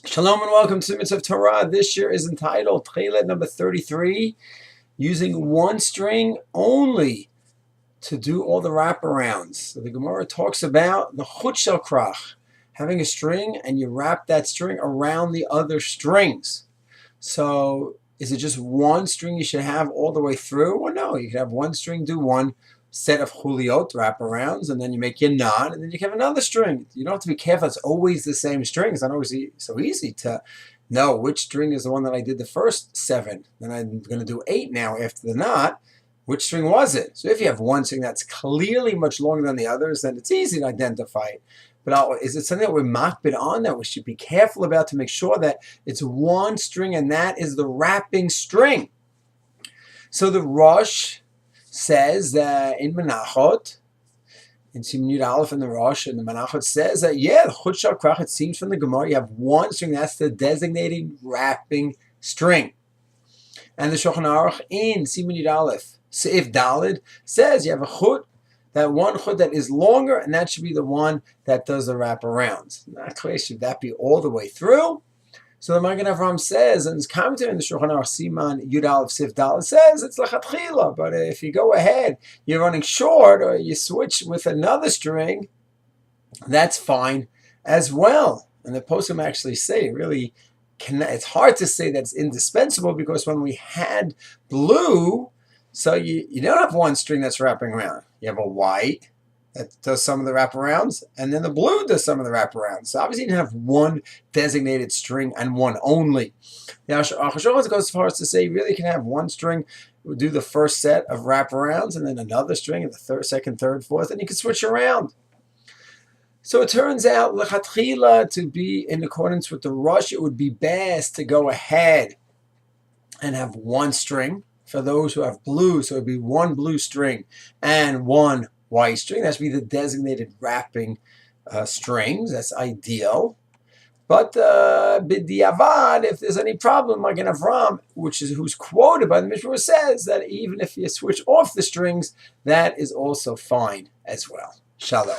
Shalom and welcome to Mitzvah Torah. This year is entitled Techelet number 33, using one string only to do all the wraparounds. So the Gemara talks about the chut shel krach, having a string and you wrap that string around the other strings. So is it just one string you should have all the way through? Or no, you can have one string do one set of chuliot wraparounds, and then you make your knot, and then you can have another string. You don't have to be careful. It's always the same string. It's not always so easy to know which string is the one that I did the first 7. Then I'm going to do 8 now after the knot. Which string was it? So if you have one string that's clearly much longer than the others, then it's easy to identify it. But is it something that we're makbid on, that we should be careful about to make sure that it's one string and that is the wrapping string? So the Rosh says that in Menachot, in Siman Yud Aleph in the Rosh, and the Menachot says that, the chut shel krach, it seems from the Gemara, you have one string, that's the designated wrapping string. And the Shulchan Aruch in Siman Yud Aleph, Seif Dalid, says you have a chut, that one chut that is longer, and that should be the one that does the wraparounds. Not clear, should that be all the way through? So the Magen Avraham says, and his commentary in the Shulchan Aruch Siman Yud Aleph Seif Dalid says it's lechatchila, but if you go ahead, you're running short, or you switch with another string, that's fine as well. And the poskim actually say, really, it's hard to say that's indispensable, because when we had blue, so you don't have one string that's wrapping around. You have a white that does some of the wraparounds, and then the blue does some of the wraparounds. So obviously you have one designated string and one only. Now, Achashon goes as far as to say you really can have one string do the first set of wraparounds, and then another string in the second, third, fourth, and you can switch around. So it turns out, lechatchila, to be in accordance with the Rosh, it would be best to go ahead and have one string. For those who have blue, so it would be one blue string and one white string. That should be the designated wrapping strings. That's ideal. But b'diavad, if there's any problem, Magen Avraham, who's quoted by the Mishnah, says that even if you switch off the strings, that is also fine as well. Shalom.